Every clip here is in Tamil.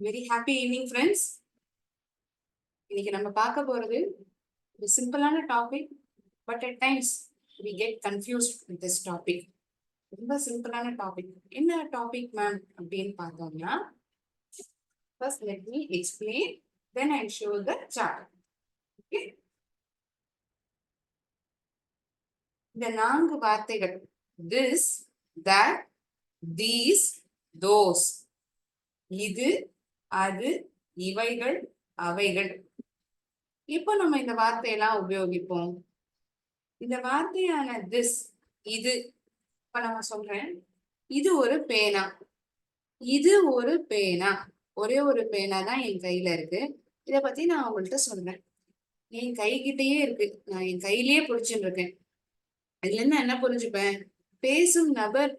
Very happy evening friends. இன்னைக்கு நம்ம பார்க்க போறது ஒரு சிம்பிளான topic. But at times we get confused with this topic. ரொம்ப சிம்பிளான டாபிக். என்ன டாபிக் மேம் அப்படின்னு பார்த்தோம்னா, first let me explain, then I show the chart. Okay, இந்த 4 வார்த்தைகள் திஸ், தட், தீஸ், தோஸ், இது, அது, இவைகள், அவைகள். இப்போ நம்ம இந்த வார்த்தையெல்லாம் உபயோகிப்போம். இந்த வார்த்தையான திஸ், இது, இப்ப நான் சொல்றேன், இது ஒரு பேனா. இது ஒரு பேனா. ஒரே ஒரு பேனா தான் என் கையில இருக்கு. இத பத்தி நான் உங்கள்கிட்ட சொல்றேன். என் கைகிட்டயே இருக்கு, நான் என் கையிலேயே புடிச்சுட்டு இருக்கேன். இதுல இருந்து என்ன புரிஞ்சுப்பேன்? பேசும் நபர்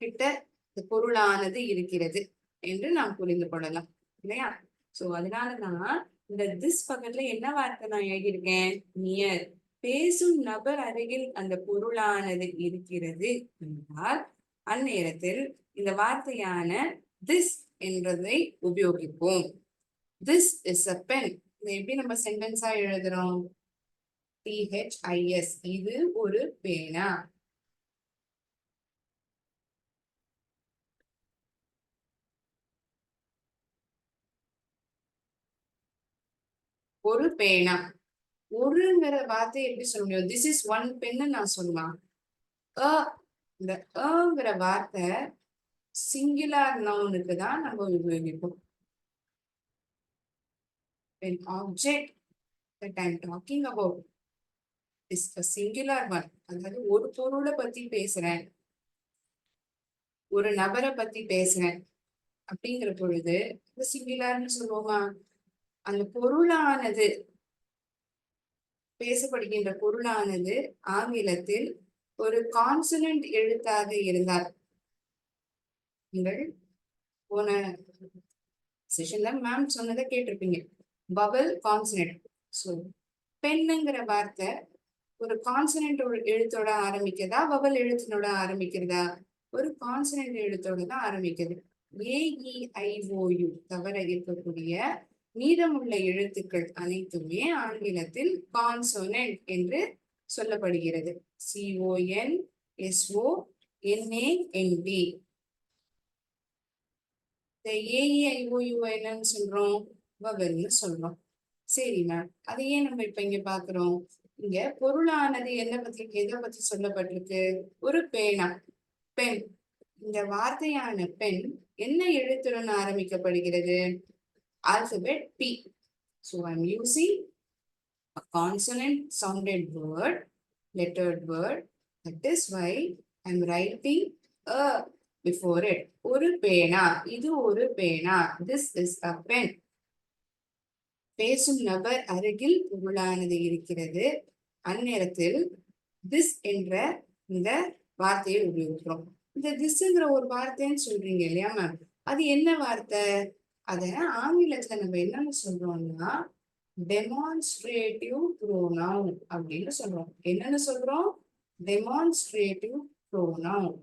கிட்ட இந்த பொருளானது இருக்கிறது என்று நாம் புரிந்து கொள்ளலாம், இல்லையா? சோ அதனாலதான் இந்த திஸ் பக்கத்துல என்ன வார்த்தை நான் எழுதியிருக்கேன்? நியர். பேசும் நபர் அருகில் அந்த பொருளானது இருக்கிறது என்றால் அந்நேரத்தில் இந்த வார்த்தையான திஸ் என்பதை உபயோகிப்போம். This is a pen. இதை எப்படி நம்ம சென்டென்ஸா எழுதுறோம்? THIS, இது ஒரு பேனா. ஒரு பேனா. ஒருங்கிற வார்த்தையை எப்படி சொல்ல முடியும்? திஸ் இஸ் ஒன் பென்னு நான் சொல்லலாம். இந்த ங்கிற வார்த்தை சிங்குலர் நவுனுக்கு தான் நம்ம உபயோகிப்போம். When object that I'm talking about is a singular one, அதாவது ஒரு பொருளை பத்தி பேசுறேன், ஒரு நபரை பத்தி பேசுறேன் அப்படிங்கிற பொழுது சிங்குலர்னு சொல்லுவோமா? அந்த பொருளானது, பேசப்படுகின்ற பொருளானது ஆங்கிலத்தில் ஒரு கான்சனன்ட் எழுத்தாக இருந்தால், நீங்கள் போன செஷன்ல மேம் சொன்னதை கேட்டிருப்பீங்க, பவல் கான்சனன்ட். ஸோ பெண்ணுங்கிற வார்த்தை ஒரு கான்சனன்ட் எழுத்தோட ஆரம்பிக்கிறதா, வவல் எழுத்தினோட ஆரம்பிக்கிறதா? ஒரு கான்சனன்ட் எழுத்தோட தான் ஆரம்பிக்கிறது. AEIOU தவிர இருக்கக்கூடிய மீதமுள்ள எழுத்துக்கள் அனைத்துமே ஆங்கிலத்தில் கான்சோனன்ட் என்று சொல்லப்படுகிறது. CONSONANT. இந்த AEIOU என்னன்னு சொல்றோம்? வவல்னு சொல்றோம். சரி மேம், அதையே நம்ம இப்ப இங்க பாக்குறோம். இங்க பொருளானது எதை பத்தி சொல்லப்பட்டிருக்கு? ஒரு பேனா, பென். இந்த வார்த்தையான பென் என்ன எழுத்துடன் ஆரம்பிக்கப்படுகிறது? Alphabet P. So I'm using a consonant sounded word, lettered word. That is why I'm writing a before it. ஒரு பேனா, இது ஒரு பேனா. This is a pen. பேசும் நபர் அருகில் பொருளானது இருக்கிறது. அந்நேரத்தில் திஸ் என்ற இந்த வார்த்தையை உபயோகிக்கிறோம். இந்த திஸ்ங்கிற ஒரு வார்த்தைன்னு சொல்றீங்க இல்லையா மேம், அது என்ன வார்த்தை? அத ஆங்கிலத்துல நம்ம என்னன்னு சொல்றோம்னா டெமான்ஸ்ட்ரேட்டிவ் ப்ரோனவுன் அப்படின்னு சொல்றோம். என்னன்னு சொல்றோம்? Demonstrative pronoun.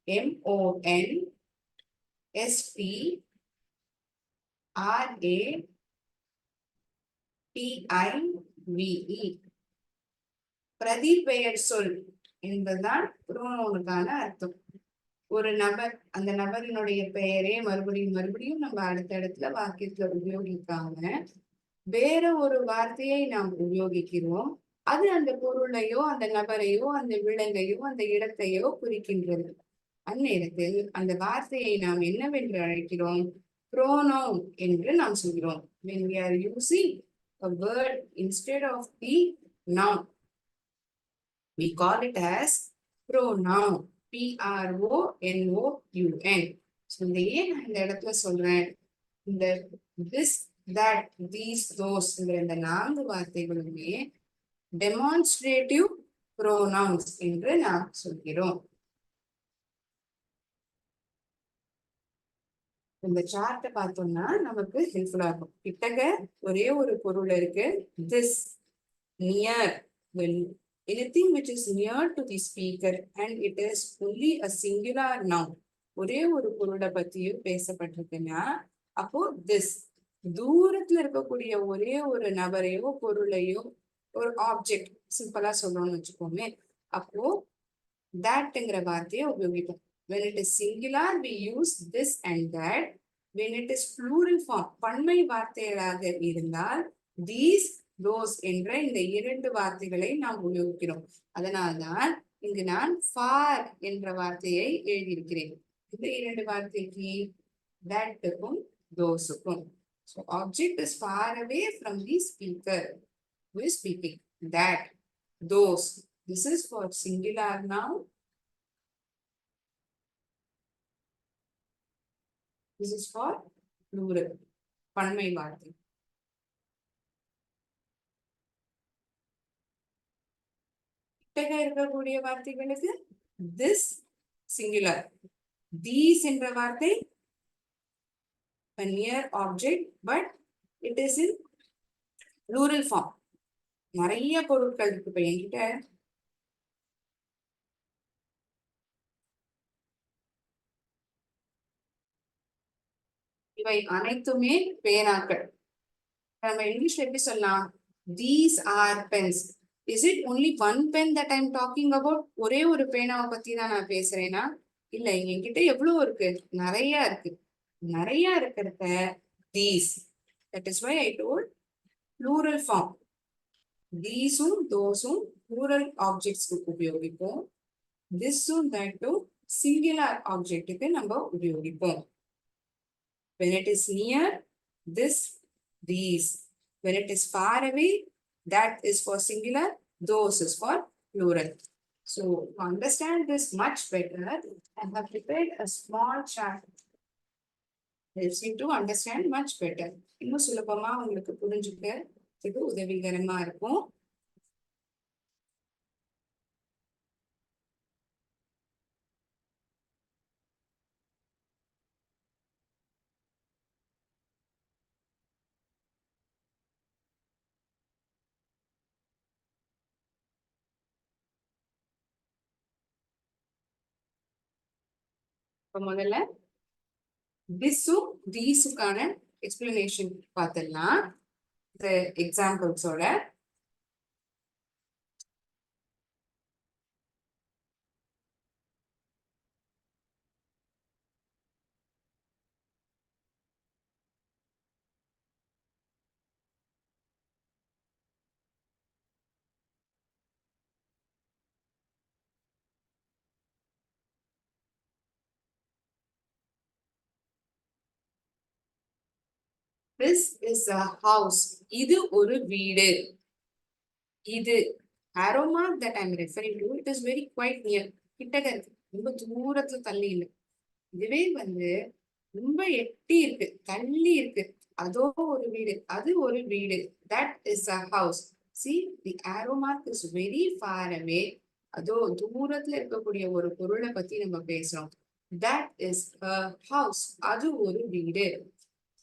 DEMONSTRATIVE. பிரதிபெயர் சொல் என்பதுதான் ப்ரோனவுனுக்கான அர்த்தம். ஒரு நபர், அந்த நபரினுடைய பெயரே மறுபடியும் மறுபடியும் நம்ம அடுத்த இடத்துல வாக்கியத்துல உபயோகிக்காம வேற ஒரு வார்த்தையை நாம் உபயோகிக்கிறோம். அது அந்த பொருளையோ அந்த நபரையோ அந்த விலங்கையோ அந்த இடத்தையோ குறிக்கின்றது. அந்நேரத்தில் அந்த வார்த்தையை நாம் என்னவென்று அழைக்கிறோம்? ப்ரோனவுன் என்று நாம் சொல்கிறோம். When we are using a word instead of the noun, we call it as pronoun. PRONOUN. So இதையே நான் இந்த இடத்துல சொல்றேன். இந்த this, that, these, those இந்த 4 வார்த்தைகளுமே டெமான்ஸ்ட்ரேட்டிவ் ப்ரோனவுன்ஸ் என்று நாம் சொல்கிறோம். இந்த சார்ட்டை பார்த்தோம்னா நமக்கு ஹெல்ப்ஃபுல்லா இருக்கும். கிட்டக்க ஒரே ஒரு பொருள் இருக்கு, this, near. Anything which is near to the speaker and it is only a singular noun, ஒரே ஒரு பொருளை பத்தியும் பேசப்பட்டிருக்குன்னா அப்போ திஸ் தூரத்துல இருக்கக்கூடிய ஒரே ஒரு நபரையோ பொருளையோ ஒரு ஆப்ஜெக்ட் சிம்பிளா சொல்லணும்னு வச்சுக்கோமே, அப்போ thatங்கிற வார்த்தையை உபயோகிப்போம். when it is singular we use this and that. when it is plural form பன்மை வார்த்தைகளாக இருந்தால் these those என்ற இந்த இரண்டு வார்த்தைகளை நாம் உபயோகிக்கிறோம். அதனால்தான் இங்கு நான் far என்ற வார்த்தையை எழுதியிருக்கிறேன். இந்த இரண்டு வார்த்தைக்கு thatக்கும் thoseக்கும். So object is far away from the speaker who is speaking. That, those. This is for singular noun. This is for plural. பன்மை வார்த்தை. கிட்டக இருக்கக்கூடிய வார்த்தைகளுக்கு this singular. These என்ற வார்த்தை a near object but it is in plural form. நிறைய பொருட்கள் இருக்கு. இப்ப என்கிட்ட இவை அனைத்துமே பேனாக்கள். நம்ம இங்கிலீஷ்ல எப்படி சொல்லலாம்? These are pens. Is it only one pen that I'm talking about? ஒரே ஒரு பேனாவை பத்தி தான் நான் பேசுறேன்னா? இல்ல, என்கிட்ட எவ்வளவு இருக்கு? நிறைய இருக்கு. நிறைய இருக்கிறத these. That is why I told plural form. These-உம் those-உம் plural objects-க்கு உபயோகிப்போம். This-உம் that-உம் singular object-க்கு நம்ம உபயோகிப்போம். When it is near, this, these. When it is far away, that is for singular, those is for plural. So to understand this much better, I have prepared a small chart. Helps you to understand much better. இன்னும் சுலபமா உங்களுக்கு புரிஞ்சுக்கிறதுக்கு உதவிகரமா இருக்கும். இப்ப முதல்ல திஸ்ஸும் தீஸுக்கான எக்ஸ்பிளனேஷன் பார்த்துடலாம். இந்த எக்ஸாம்பிள்ஸோட. This is a house. இது ஒரு வீடு. இது arrow mark that I'm referring to, it is very quite near. கிட்டக இருக்கு, ரொம்ப தூரத்துல தள்ளி இல்லை. இதுவே ரொம்ப எட்டி இருக்கு, தள்ளி இருக்கு. அதோ ஒரு வீடு, அது ஒரு வீடு. That is a house. See, the arrow mark is very far away. அதோ தூரத்துல இருக்கக்கூடிய ஒரு பொருளை பத்தி நம்ம பேசுறோம். That is a house. அது ஒரு வீடு.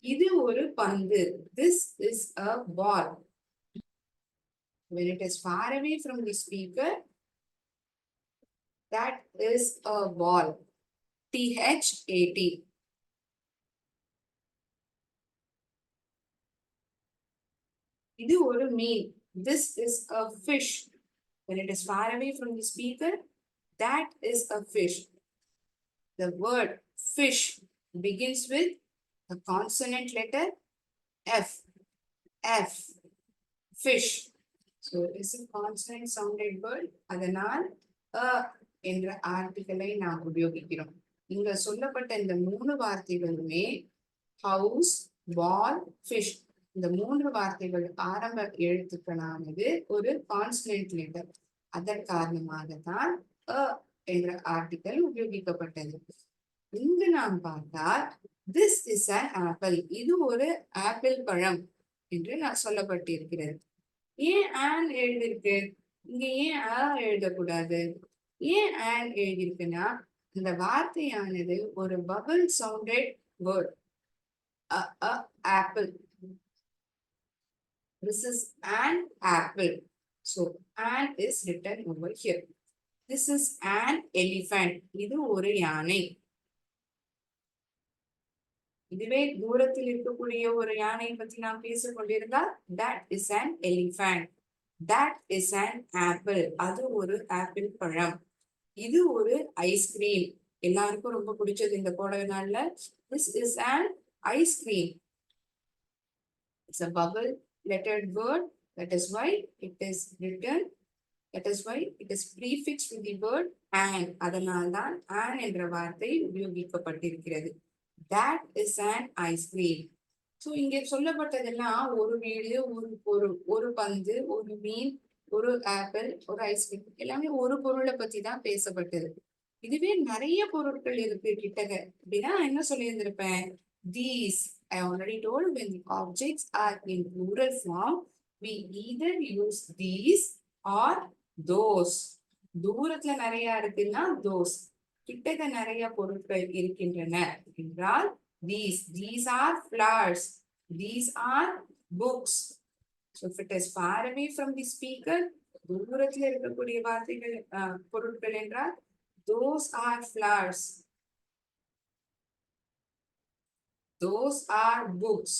இது ஒரு பந்து. This is a ball. When it is far away from the speaker, that is a ball. THAT. இது ஒரு மீன். This is a fish. When it is far away from the speaker, that is a fish. The word fish begins with the consonant letter F. F. Fish. So it is a consonant sounded word. அதனால் என்ற ஆர்டிகளை நாம் உபயோகிக்கிறோம். இங்க சொல்லப்பட்ட இந்த 3 வார்த்தைகளுமே ஹவுஸ், பால், ஃபிஷ், இந்த 3 வார்த்தைகள் ஆரம்ப எழுத்துக்களானது ஒரு கான்சனன்ட் லெட்டர். அதன் காரணமாகத்தான் என்ற ஆர்டிகள் உபயோகிக்கப்பட்டது. இங்கு நாம் பார்த்தால் திஸ் இஸ் an ஆப்பிள். இது ஒரு ஆப்பிள் பழம் என்று நான் சொல்லப்பட்டிருக்கிறது. ஏன் ஆன் எழுதிருக்கு? இங்க ஏன் எழுதக்கூடாது? ஏன் ஆன் எழுதியிருக்குன்னா, இந்த வார்த்தையானது ஒரு bubble sounded word. Apple. This is an apple. So an is written over here. This is an elephant. இது ஒரு யானை. இதுவே தூரத்தில் இருக்கக்கூடிய ஒரு யானை பற்றி நாம் பேசிக் கொண்டிருந்தால் that is an elephant, that is an apple, அது ஒரு ஆப்பிள் பழம், இது ஒரு ஐஸ்கிரீம், எல்லாருக்கும் ரொம்ப பிடிச்சது இந்த கோடை நாள்ல. this is an ice cream. It's a bubble lettered word, that is why it is written, that is why it is prefixed with the word an, அதனால்தான் an என்ற வார்த்தை உபயோகிக்கப்பட்டிருக்கிறது. that is an ice cream. So இங்கே சொல்லப்பட்டதெல்லாம் ஒரு வீடு, ஒரு பந்து, ஒரு மீன், ஒரு ஆப்பிள், ஒரு ஐஸ்கிரீம், எல்லாமே ஒரு பொருளை பத்தி தான் பேசப்பட்டது. இதுவே நிறைய பொருட்கள் இருக்கு கிட்டக அப்படின்னா என்ன சொல்லியிருந்திருப்பேன், these, I already told, when the objects are in plural form we either use these or those. தூரத்துல நிறைய இருக்குன்னா those, கிட்டக நிறைய பொருட்கள் இருக்கின்றன என்றால் these are flowers, these are books. So if it is far away from the speaker, தூரத்துல இருக்கக்கூடிய வார்த்தைகள் பொருட்கள் என்றால் those are flowers, those are books.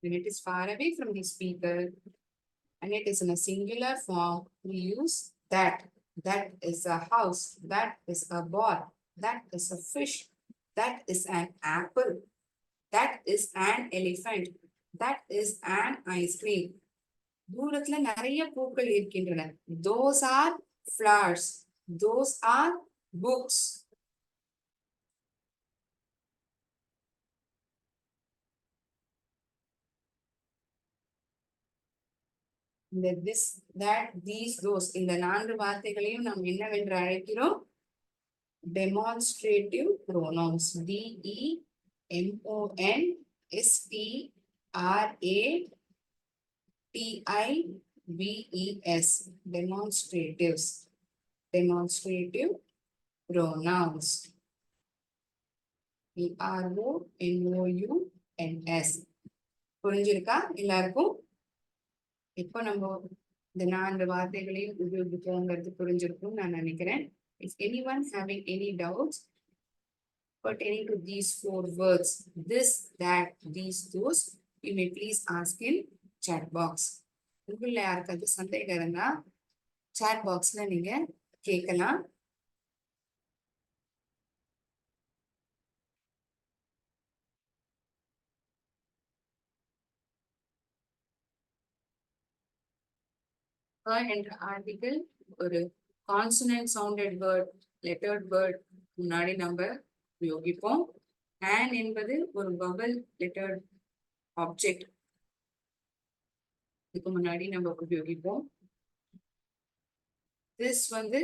When it is far away from the speaker and it is in a singular form, we use that. That is a house, that is a ball, that is a fish, that is an apple, that is an elephant, that is an ice cream. தூரத்துல நிறைய பூக்கள் இருக்கின்றன. Those are flowers, those are books. இந்த this, that, these, those இந்த 4 வார்த்தைகளையும் நாம் என்னவென்று அழைக்கிறோம், demonstrative pronouns. DEMONSTRATIVES, demonstratives, demonstrative pronouns. PRONOUNS. புரிஞ்சிருக்கா எல்லாருக்கும்? இப்போ நம்ம இந்த 4 வார்த்தைகளையும் உபயோகிப்போங்கிறது புரிஞ்சிருக்கும் நான் நினைக்கிறேன். If anyone having any doubts pertaining to these 4 words, this, that, these, those, you may please ask in chat box. உங்கள யாருக்காவது சந்தேகம் இருந்தா chat boxல நீங்க கேட்கலாம். என்ற ஆர்டிகிள் ஒரு consonant sounded word, lettered word முன்னாடி நம்ம உபயோகிப்போம். an என்பது ஒரு வவல் லெட்டர்ட் ஆப்ஜெக்ட், இதுக்கு முன்னாடி நம்ம உபயோகிப்போம். this வந்து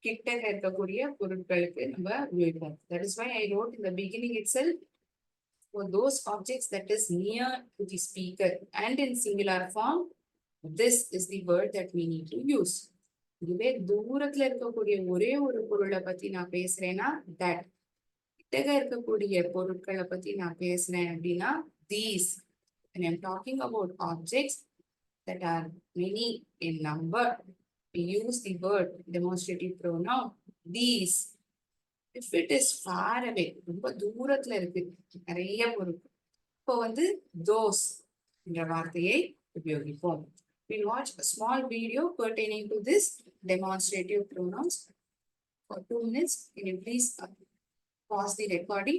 கிட்ட இருக்கக்கூடிய பொருட்களுக்கு நம்ம உபயோகிப்போம். That is why I wrote in the beginning itself, for those objects that is near to the speaker and in singular form, this is the word that we need to use. இதுவே தூரத்துல இருக்கக்கூடிய ஒரே ஒரு பொருளை பத்தி நான் பேசுறேன்னா that, கிட்டக இருக்கக்கூடிய பொருட்களை பத்தி நான் பேசுறேன் அப்படின்னா these. When I'm talking about objects that are many in number, we use the word demonstrative pronoun these. If it is far away, ரொம்ப தூரத்துல இருக்கு நிறைய பொருள், இப்போ வந்து those என்ற வார்த்தையை உபயோகிப்போம். We'll watch a small video pertaining to this demonstrative pronouns for 2 minutes. Can you please pause the recording?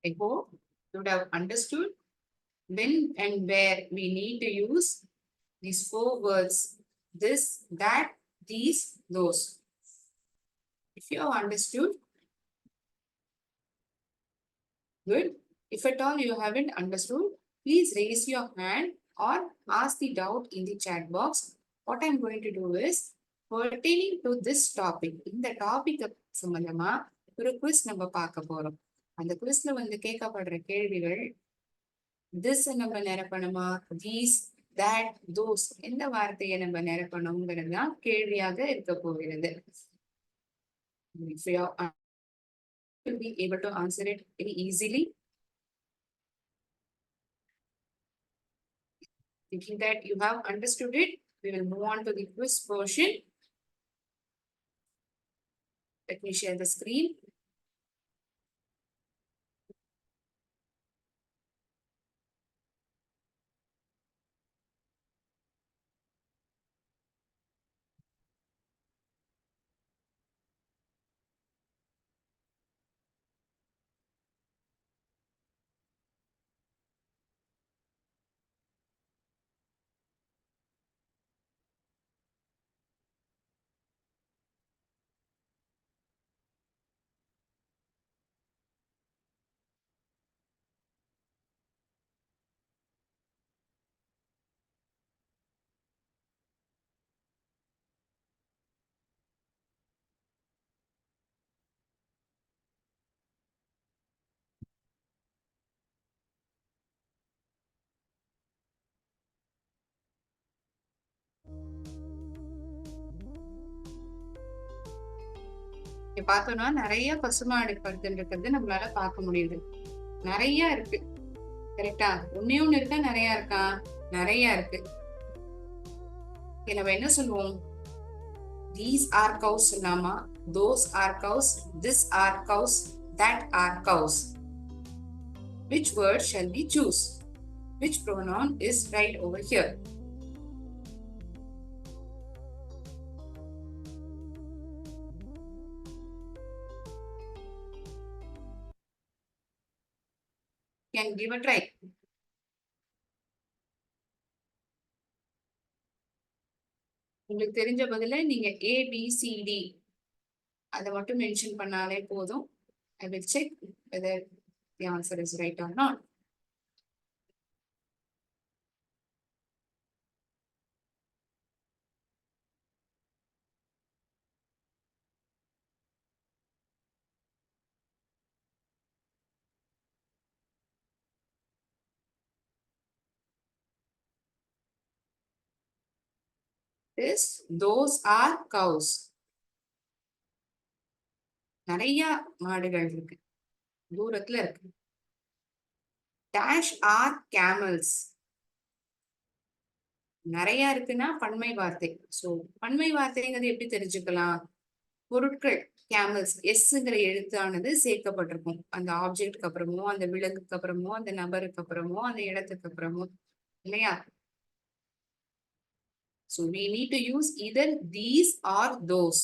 I hope you would have understood when and where we need to use these 4 words, this, that, these, those. If you have understood, good. If at all you haven't understood, please raise your hand or ask the doubt in the chat box. What I'm going to do is, pertaining to this topic, இந்த டாபிக் சம்பந்தமா ஒரு குவிஸ் நம்ம பார்க்க போறோம். அந்த குவிஸ்ல வந்து கேட்கப்படுற கேள்விகள் திஸ் நம்ம நிரப்பணுமா, தீஸ், that, those எந்த வார்த்தையை நம்ம நிரப்பணுங்கிறது தான் கேள்வியாக இருக்க போகிறது. If you will be able to answer it very easily, thinking that you have understood it, we will move on to the quiz portion. Let me share the screen. இங்க பார்த்தோம்னா நிறைய பசுமாடு படுத்துட்டு இருக்கிறது நம்மளால பார்க்க முடியுது. நிறைய இருக்கு. கரெக்டா? ஒண்ணே ஒண்ணு இருக்கா, நிறைய இருக்கா? நிறைய இருக்கு. நம்ம என்ன சொல்லுவோம்? These are cows சொல்லாமா, those are cows, this are cows, that are cows. Which word shall we choose? Which pronoun is right over here? Can give a try. உங்களுக்கு தெரிஞ்ச பதில நீங்க ABCD அதை மட்டும் மென்ஷன் பண்ணாலே போதும். I will check whether the answer is right or not. Those are cows. நிறைய மாடுகள் இருக்கு, தூரத்துல இருக்கு. Dash are camels. நிறைய இருக்குன்னா பன்மை வார்த்தை. சோ பன்மை வார்த்தைங்கிறது எப்படி தெரிஞ்சுக்கலாம்? பொருட்கள் கேமல்ஸ் எஸ்ங்கிற எழுத்தானது சேர்க்கப்பட்டிருக்கும் அந்த ஆப்ஜெக்ட்க்கு அப்புறமோ, அந்த விலங்குக்கு அப்புறமோ, அந்த நபருக்கு அப்புறமோ, அந்த இடத்துக்கு அப்புறமோ, இல்லையா? So we need to use either these or those.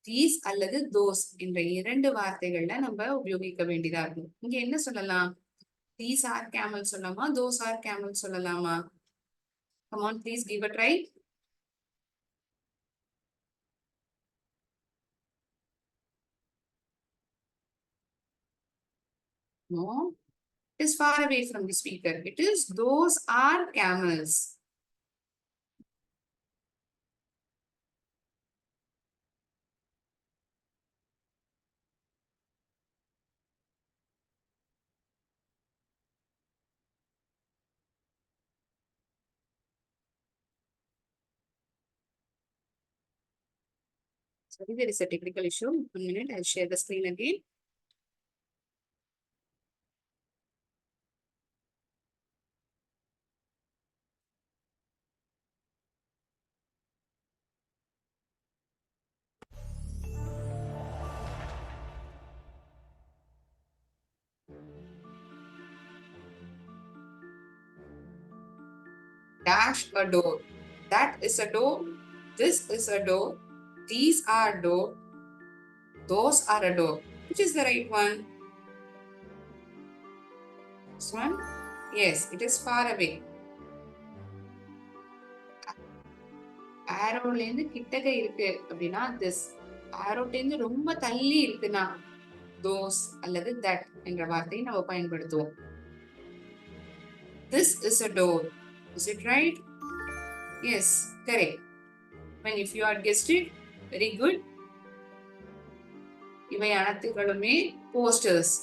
These அல்லது those என்ற இரண்டு வார்த்தைகள்ல நம்ம உபயோகிக்க வேண்டியதா இருக்கும். இங்க என்ன சொல்லலாம்? These are camels சொல்லலாமா, those are camels சொல்லலாமா? Come on, please give a try. No, it is far away from the speaker. It is those are camels. Sorry, there is a technical issue. 1 minute, I'll share the screen again. Dash a door. That is a door. This is a door. These are door. Those are a door. Which is the right one? This one? Yes, it is far away. Arrowல இருந்து கிட்டக்க இருக்கு அப்படின்னா this. Arrowல இருந்து ரொம்ப தள்ளி இருக்குன்னா those அல்லது that என்ற வார்த்தையை நம்ம பயன்படுத்துவோம். This is a door. Is it right? Yes, correct. When if you are guessed it, very good. இவை அனைத்துகளுமே போஸ்டர்ஸ்.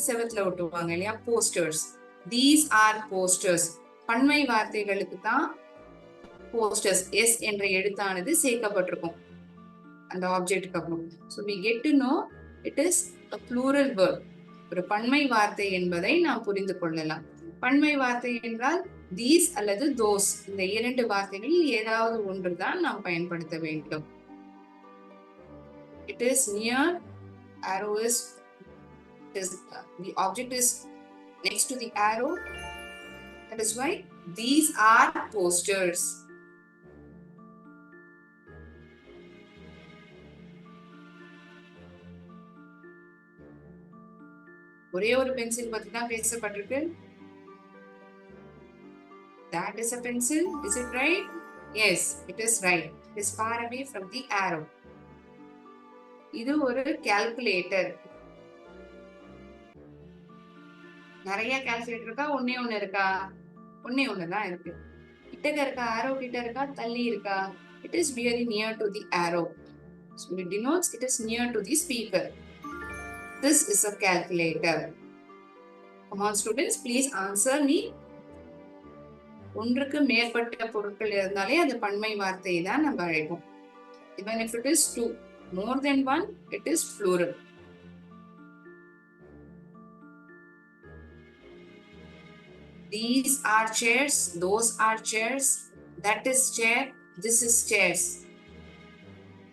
செவத்துல ஒட்டுவாங்க இல்லையா, போஸ்டர்ஸ். these are posters. பன்மை வார்த்தைகளுக்கு தான் posters s என்ற எழுத்தானது சேர்க்கப்பட்டிருக்கும் அந்த ஆப்ஜெக்ட்டுக்கு அப்புறம். so we get to know it is a plural word. ஒரு பன்மை வார்த்தை என்பதை நாம் புரிந்து கொள்ளலாம். பன்மை வார்த்தை என்றால் these அல்லது those இந்த இரண்டு வார்த்தைகளில் ஏதாவது ஒன்று தான் நாம் பயன்படுத்த வேண்டும். it is near, arrow is the object is next to the arrow, that is why these are posters. ஒரே ஒரு பென்சில் பத்தி தான் பேசப்பட்டிருக்கு. that is a pencil, is it right? yes, it is right. it is far away from the arrow. இது ஒரு கால்குலேட்டர். நிறைய கால்குலேட்டர் இருக்கா? ஒன்னே ஒண்ணு இருக்கா? ஒன்னே ஒண்ணுதான் இருக்கு. கிட்டக்க இருக்கா? arrow கிட்ட இருக்கா? தள்ளி இருக்கா? it is very near to the arrow, so it denotes it is near to the speaker. this is a calculator. come on students, please answer me. ஒன்றுக்கு மேற்பட்ட பொருட்கள் இருந்தாலே அது பன்மை வார்த்தையை தான் நம்ம அழைப்போம். even if it is two, more than one, it is plural. these are chairs, those are chairs, that is chair, this is chairs.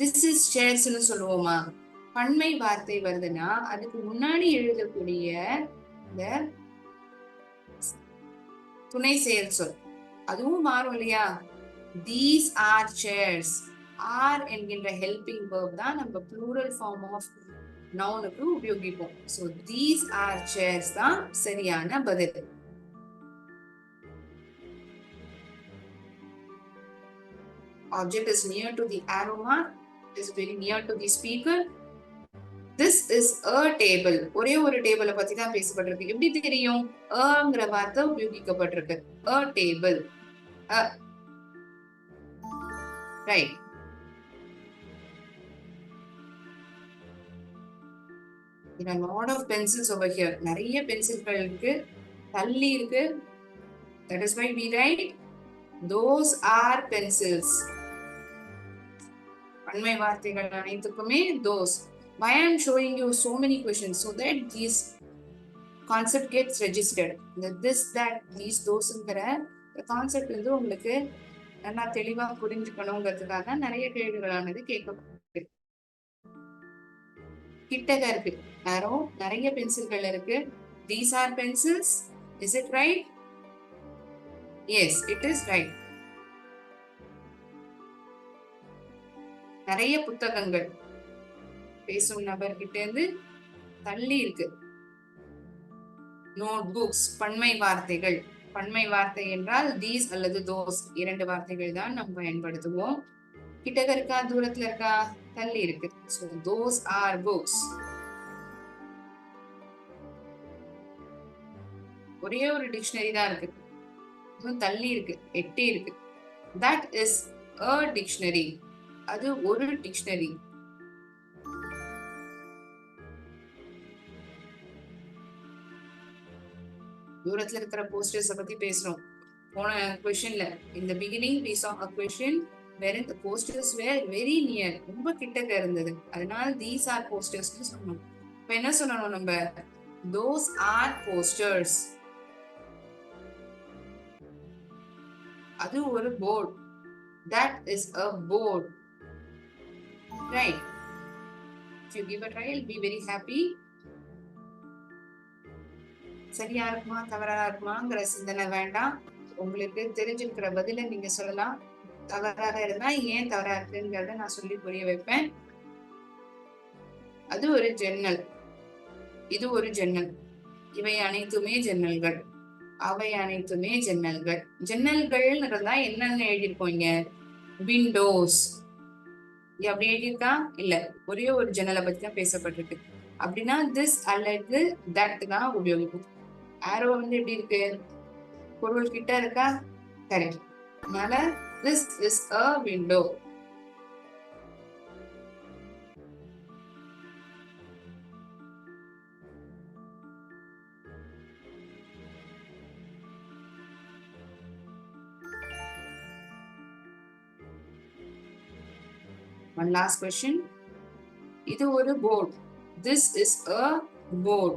this is chairs னு சொல்லுவோமா? பன்மை வார்த்தை வருதுன்னா அதுக்கு முன்னாடி எழுதக்கூடிய இந்த துணை செயல் சொல் அதுவும் மாறும் இல்லையா? these are chairs. are என்கின்ற helping verb தான் நம்ம plural form of noun-க்கு உபயோகிப்போம். so these are chairs தான் சரியான பதில். object is near to the arrow mark, it is very near to the speaker. this is a table. ஒரே ஒரு டேபிளை பத்தி தான் பேசப்பட்டிருக்கு. எப்படி தெரியும்? ங்கிற வார்த்தை உபயோகிக்கப்பட்டிருக்கு. a table. right. there are a lot of pencils over here. நிறைய பென்சில்கள் இருக்கு, தள்ளி இருக்கு. that is why we write those are pencils. பன்மை வார்த்தைகள் அனைத்துக்குமே those. why I am showing you so many questions, so that this concept gets registered. this, that, these, those ங்கிற கான்செப்ட் வந்து உங்களுக்கு நல்லா தெளிவா புரிஞ்சுக்கணுங்கிறதுக்காக நிறைய கேள்விகளானது கேட்கப்பட்டிருக்கு. கிட்டக இருக்கு arrow, நிறைய பென்சில்கள் இருக்கு. these are pencils, is it right? yes, it is right. நிறைய புத்தகங்கள் பேசும் நபர் கிட்ட இருந்து தள்ளி இருக்கு. Note books. பன்மை வார்த்தைகள். பன்மை வார்த்தை என்றால் these அல்லது those இரண்டு வார்த்தைகள் தான் நம்ம பயன்படுத்துவோம். கிட்டக்க இருக்கா? தூரத்துல இருக்கா? தள்ளி இருக்கு. so those are books. ஒரே ஒரு டிக்ஷனரி தான் இருக்கு, தள்ளி இருக்கு, எட்டே இருக்கு. that is a dictionary. அது ஒரு டிக்ஷனரி. தூரத்துல இருக்கிற போஸ்டர்ஸ் பத்தி பேசுறோம். போன क्वेश्चनல in the beginning we saw a question wherein the posters were very near. ரொம்ப கிட்டக்க இருந்தது. அதனால these are posters னு சொன்னோம். இப்போ என்ன சொல்லணும் நம்ம? those are posters. அது ஒரு board. that is a board. right. if you give a try, I'll be very happy. சரியா இருக்குமா தவறா இருக்குமாங்கிற சிந்தனை வேண்டாம். உங்களுக்கு தெரிஞ்சிருக்கிற பதில நீங்க சொல்லலாம். தவறாக இருந்தா ஏன் தவறா இருக்குங்கிறத நான் சொல்லி புரிய வைப்பேன். அது ஒரு ஜன்னல், இது ஒரு ஜன்னல். இவை அனைத்துமே ஜன்னல்கள், அவை அனைத்துமே ஜன்னல்கள். ஜன்னல்கள் இருந்தா என்னன்னு எழுதியிருக்கோங்க? விண்டோஸ். அப்படி எழுதியிருக்கா? இல்ல, ஒரே ஒரு ஜன்னலை பத்தி தான் பேசப்பட்டிருக்கு. அப்படின்னா திஸ் அல்லது தட் தான் உபயோகிப்போம். ஆரோ வந்து எப்படி இருக்கு? பொருள் கிட்ட இருக்கா? கரெக்ட். அதனால this is a window. One last question. இது ஒரு board. This is a board.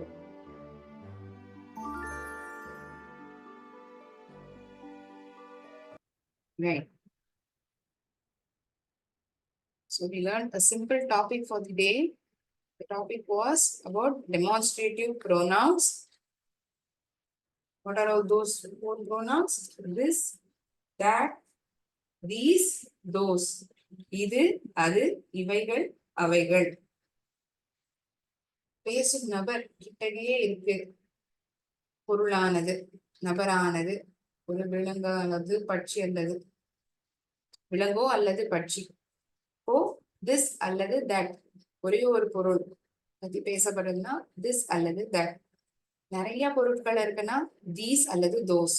Right. So we learned a simple topic for the day. The topic was about demonstrative pronouns. What are all those four pronouns? This, that, these, those. இது, அது, இவைகள், அவைகள். பேசும் நபர் கிட்டகையே இருக்கு. பொருளானது, நபரானது, ஒரு விலங்கு அல்லது பட்சி அல்லது விலங்கோ அல்லது பட்சி. ஓ திஸ் அல்லது தட், ஒரே ஒரு பொருள் பத்தி பேசப்படுதுன்னா திஸ் அல்லது தட். நிறைய பொருட்கள் இருக்குன்னா தீஸ் அல்லது தோஸ்.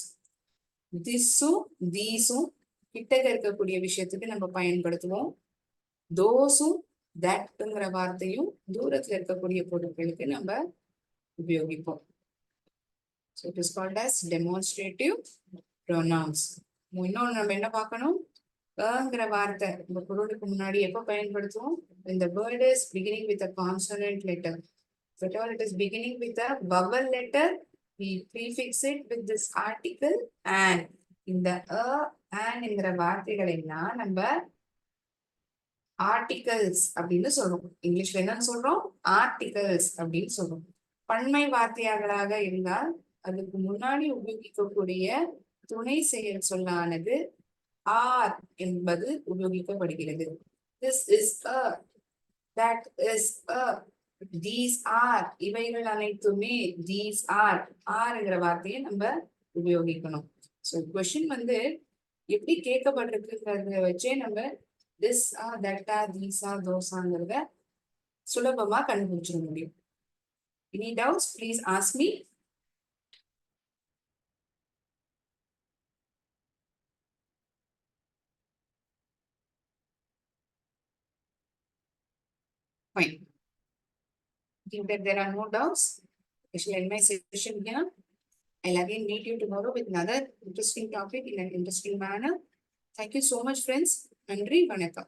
திஸ்ஸும் தீஸும் கிட்டக இருக்கக்கூடிய விஷயத்துக்கு நம்ம பயன்படுத்துவோம். தோஸும் தட்ங்கிற வார்த்தையும் தூரத்துல இருக்கக்கூடிய பொருட்களுக்கு நம்ம உபயோகிப்போம். So it is called as demonstrative pronouns. இன்னொன்று நம்ம என்ன பார்க்கணும்? ங்கிற வார்த்தை இந்த பொருளுக்கு முன்னாடி எப்ப பயன்படுத்துவோம்? When the word is beginning with a consonant letter. Whenever it is beginning with a vowel letter, we prefix it with this article and. இந்த ங்கிற வார்த்தைகள் எல்லாம் நம்ம ஆர்டிகல்ஸ் அப்படின்னு சொல்றோம். இங்கிலீஷ்ல என்ன சொல்றோம்? ஆர்டிகல்ஸ் அப்படின்னு சொல்றோம். பன்மை வார்த்தைகளாக இருந்தால் அதுக்கு முன்னாடி உபயோகிக்கக்கூடிய துணை செயல் சொல்லானது ஆர் என்பது உபயோகிக்கப்படுகிறது. This is a, that is a, these are, இவைகள் அனைத்துமே these are, ஆர்ங்கிற வார்த்தையை நம்ம உபயோகிக்கணும். ஸோ கொஸ்டின் எப்படி கேட்கப்பட்டிருக்குங்கிறத வச்சே நம்ம this are, that are, these are, those ஆங்கிறத சுலபமா கண்டுபிடிச்சிட முடியும். Any doubts? Please ask me. Fine. If there are no doubts, I shall end my session here. I'll again meet you tomorrow with another interesting topic in an interesting manner. Thank you so much, friends. Nandri, vanakkam.